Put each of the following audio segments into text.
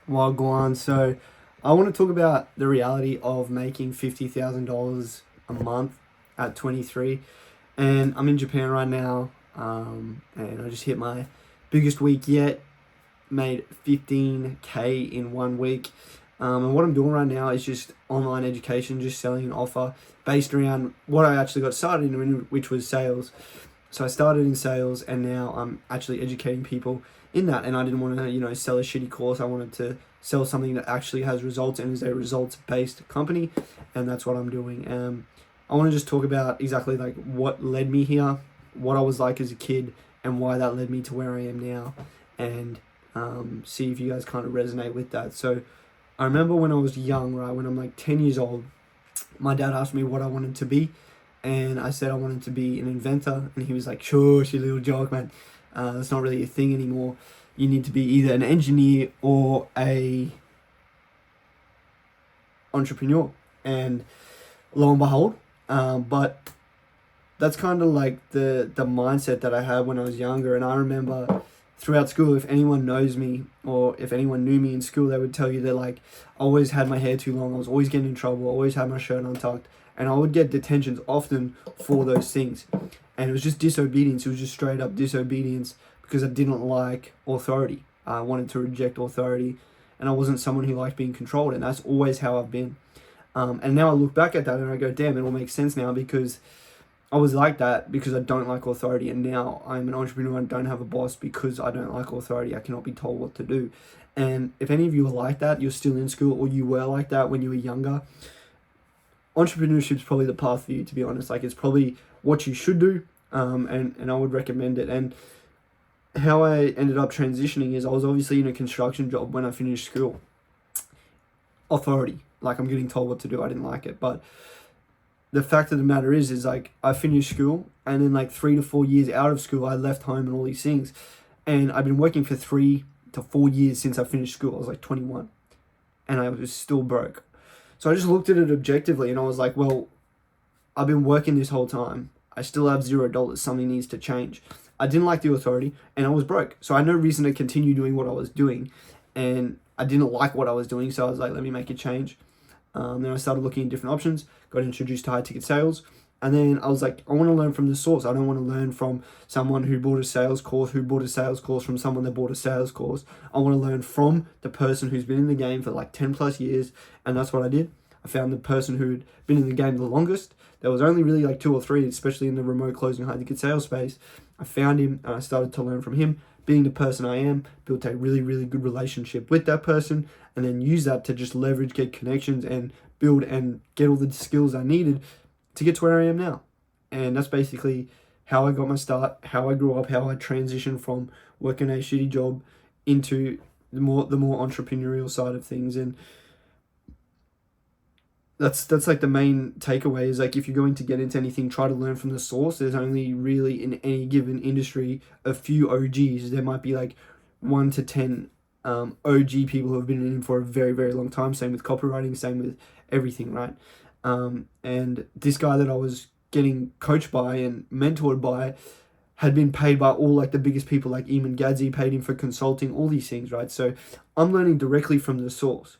Wagwan. So, I want to talk about the reality of making $50,000 a month at 23. And I'm in Japan right now, and I just hit my biggest week yet. Made 15K in 1 week. And what I'm doing right now is just online education, just selling an offer based around what I actually got started in, which was sales. So I started in sales, and now I'm actually educating people in that. And I didn't want to, sell a shitty course. I wanted to sell something that actually has results and is a results-based company, and that's what I'm doing. I want to just talk about exactly like what led me here, what I was like as a kid, and why that led me to where I am now, and see if you guys kind of resonate with that. So I remember when I was young, right, when I'm like 10 years old, my dad asked me what I wanted to be, and I said I wanted to be an inventor, and he was like, "Shush, you little joke, man. That's not really a thing anymore. You need to be either an engineer or a entrepreneur." And lo and behold, but that's kind of like the mindset that I had when I was younger. And I remember throughout school, if anyone knows me or if anyone knew me in school, they would tell you that like I always had my hair too long, I was always getting in trouble, always had my shirt untucked, and I would get detentions often for those things. And it was just disobedience. It was just straight up disobedience because I didn't like authority. I wanted to reject authority, and I wasn't someone who liked being controlled, and that's always how I've been. And now I look back at that and I go, damn, it all makes sense now, because I was like that because I don't like authority, and now I'm an entrepreneur and don't have a boss because I don't like authority. I cannot be told what to do. And if any of you are like that, you're still in school, or you were like that when you were younger, entrepreneurship is probably the path for you, to be honest. Like, it's probably what you should do, and I would recommend it. And how I ended up transitioning is I was obviously in a construction job when I finished school. Authority, like I'm getting told what to do, I didn't like it. But the fact of the matter is like I finished school, and then like 3 to 4 years out of school, I left home and all these things. And I've been working for 3 to 4 years since I finished school. I was like 21, and I was still broke. So I just looked at it objectively, and I was like, well, I've been working this whole time. I still have $0. Something needs to change. I didn't like the authority, and I was broke. So I had no reason to continue doing what I was doing. And I didn't like what I was doing, so I was like, let me make a change. Then I started looking at different options, got introduced to high ticket sales. And then I was like, I want to learn from the source. I don't want to learn from someone who bought a sales course, who bought a sales course from someone that bought a sales course. I want to learn from the person who's been in the game for like 10 plus years. And that's what I did. I found the person who'd been in the game the longest. There was only really like 2 or 3, especially in the remote closing high ticket sales space. I found him and I started to learn from him. Being the person I am, built a really, really good relationship with that person, and then use that to just leverage, get connections, and build and get all the skills I needed to get to where I am now. And that's basically how I got my start, how I grew up, how I transitioned from working a shitty job into the more entrepreneurial side of things. And that's like the main takeaway is like, if you're going to get into anything, try to learn from the source. There's only really in any given industry a few OGs. There might be like 1 to 10 OG people who have been in for a very, very long time. Same with copywriting, same with everything, right? And this guy that I was getting coached by and mentored by had been paid by all like the biggest people, like Eamon Gadzi paid him for consulting, all these things, right? So I'm learning directly from the source.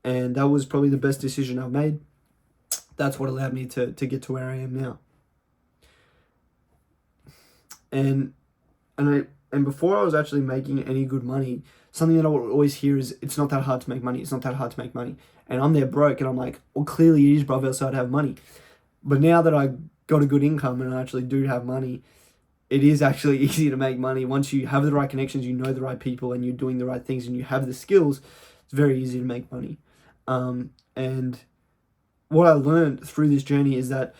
And that was probably the best decision I've made. That's what allowed me to get to where I am now. And before I was actually making any good money, something that I would always hear is, it's not that hard to make money. It's not that hard to make money. And I'm there broke, and I'm like, well, clearly it is, brother, so I'd have money. But now that I got a good income and I actually do have money, it is actually easy to make money. Once you have the right connections, you know the right people, and you're doing the right things, and you have the skills, it's very easy to make money. And what I learned through this journey is that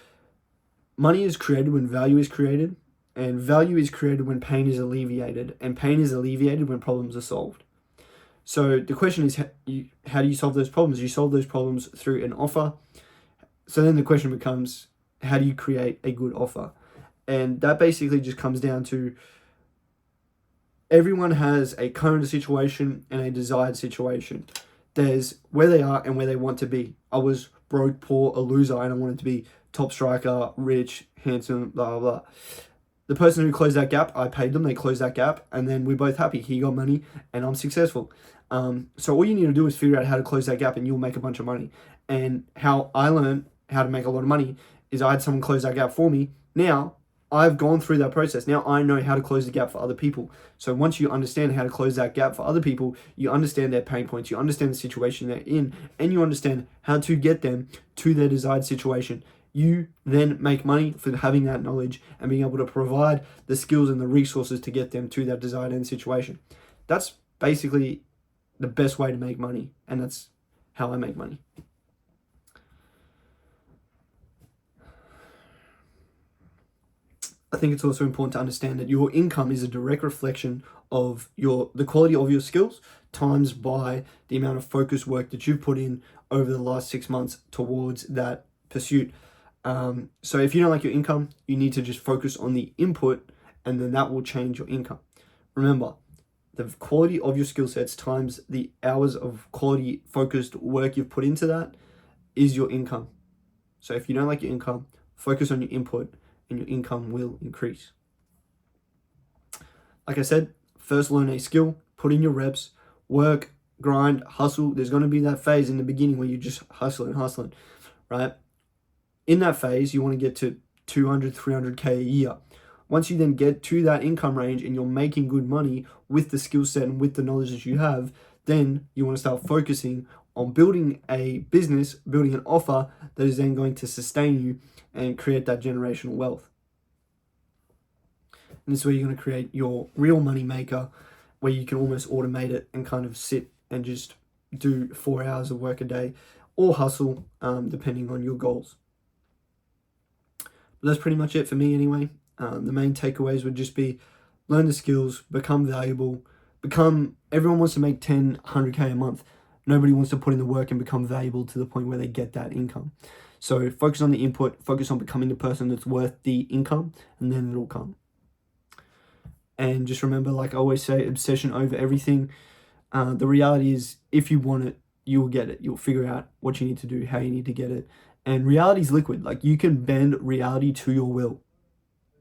money is created when value is created, and value is created when pain is alleviated, and pain is alleviated when problems are solved. So the question is, how do you solve those problems? You solve those problems through an offer. So then the question becomes, how do you create a good offer? And that basically just comes down to, everyone has a current situation and a desired situation. There's where they are and where they want to be. I was broke, poor, a loser, and I wanted to be top striker, rich, handsome, blah, blah, blah. The person who closed that gap, I paid them, they closed that gap, and then we're both happy. He got money and I'm successful. So all you need to do is figure out how to close that gap and you'll make a bunch of money. And how I learned how to make a lot of money is I had someone close that gap for me. Now I've gone through that process. Now I know how to close the gap for other people. So once you understand how to close that gap for other people, you understand their pain points, you understand the situation they're in, and you understand how to get them to their desired situation. You then make money for having that knowledge and being able to provide the skills and the resources to get them to that desired end situation. That's basically the best way to make money, and that's how I make money. I think it's also important to understand that your income is a direct reflection of the quality of your skills times by the amount of focused work that you've put in over the last 6 months towards that pursuit. So if you don't like your income, you need to just focus on the input, and then that will change your income. Remember, the quality of your skill sets times the hours of quality focused work you've put into that is your income. So if you don't like your income, focus on your input and your income will increase. Like I said, first learn a skill, put in your reps, work, grind, hustle. There's going to be that phase in the beginning where you're just hustling, right? In that phase, you want to get to 200, 300K a year. Once you then get to that income range and you're making good money with the skill set and with the knowledge that you have, then you want to start focusing on building a business, building an offer that is then going to sustain you and create that generational wealth. And this is where you're going to create your real money maker, where you can almost automate it and kind of sit and just do 4 hours of work a day or hustle, depending on your goals. But that's pretty much it for me anyway. The main takeaways would just be learn the skills, become valuable, everyone wants to make 10, 100K a month. Nobody wants to put in the work and become valuable to the point where they get that income. So focus on the input, focus on becoming the person that's worth the income, and then it'll come. And just remember, like I always say, obsession over everything. The reality is, if you want it, you will get it. You'll figure out what you need to do, how you need to get it. And reality is liquid. Like, you can bend reality to your will.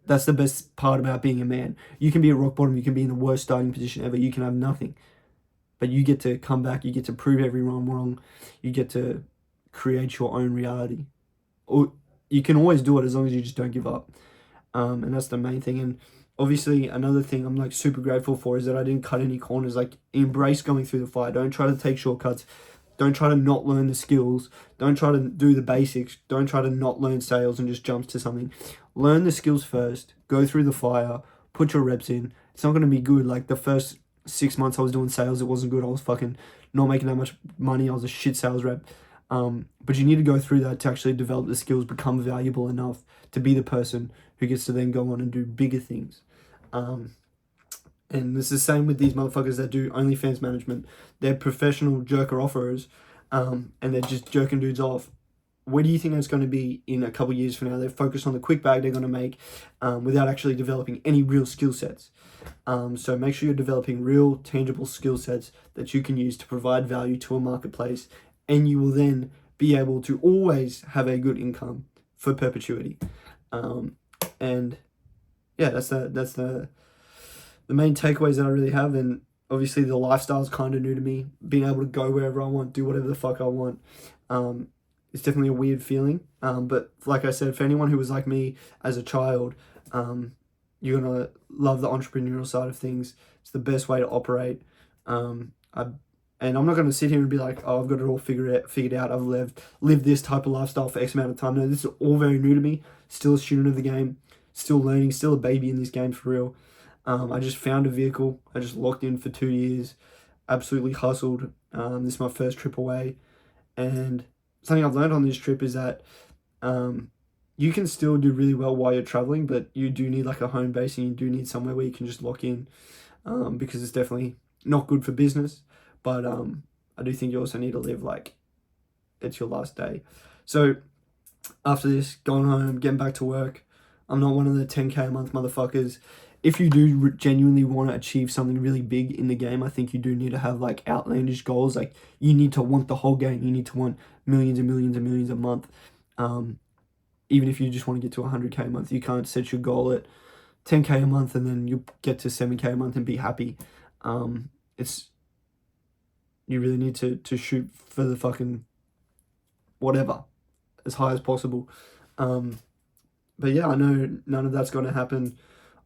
That's the best part about being a man. You can be at rock bottom. You can be in the worst starting position ever. You can have nothing. But you get to come back. You get to prove everyone wrong. You get to create your own reality. Or you can always do it as long as you just don't give up. And that's the main thing. And obviously, another thing I'm like super grateful for is that I didn't cut any corners. Like, embrace going through the fire. Don't try to take shortcuts. Don't try to not learn the skills. Don't try to do the basics. Don't try to not learn sales and just jump to something. Learn the skills first. Go through the fire. Put your reps in. It's not going to be good. Like, the first 6 months I was doing sales, it wasn't good. I was fucking not making that much money. I was a shit sales rep. But you need to go through that to actually develop the skills, become valuable enough to be the person who gets to then go on and do bigger things. And it's the same with these motherfuckers that do OnlyFans management. They're professional jerker offerers, and they're just jerking dudes off. Where do you think that's going to be in a couple years from now? They're focused on the quick bag they're going to make, without actually developing any real skill sets. So make sure you're developing real, tangible skill sets that you can use to provide value to a marketplace, and you will then be able to always have a good income for perpetuity. And yeah, that's the main takeaways that I really have. And obviously the lifestyle is kind of new to me. Being able to go wherever I want, do whatever the fuck I want. It's definitely a weird feeling. But like I said, for anyone who was like me as a child, you're going to love the entrepreneurial side of things. It's the best way to operate. And I'm not going to sit here and be like, oh, I've got it all figured out. I've lived this type of lifestyle for X amount of time. No, this is all very new to me. Still a student of the game. Still learning. Still a baby in this game for real. I just found a vehicle. I just locked in for 2 years. Absolutely hustled. This is my first trip away. And something I've learned on this trip is that you can still do really well while you're traveling, but you do need like a home base, and you do need somewhere where you can just lock in, because it's definitely not good for business. But I do think you also need to live like it's your last day. So after this, going home, getting back to work. I'm not one of the 10K a month motherfuckers. If you do genuinely want to achieve something really big in the game, I think you do need to have like outlandish goals. Like, you need to want the whole game. You need to want millions and millions and millions a month. Even if you just want to get to 100K a month, you can't set your goal at 10K a month and then you get to 7K a month and be happy. It's you really need to shoot for the fucking whatever, as high as possible. But yeah, I know none of that's going to happen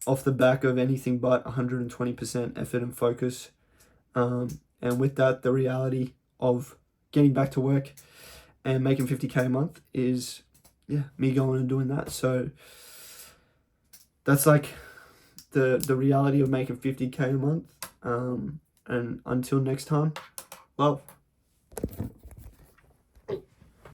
off the back of anything but 120% effort and focus. And with that, the reality of getting back to work and making 50K a month is, yeah, me going and doing that. So that's like the reality of making 50K a month. And until next time, love.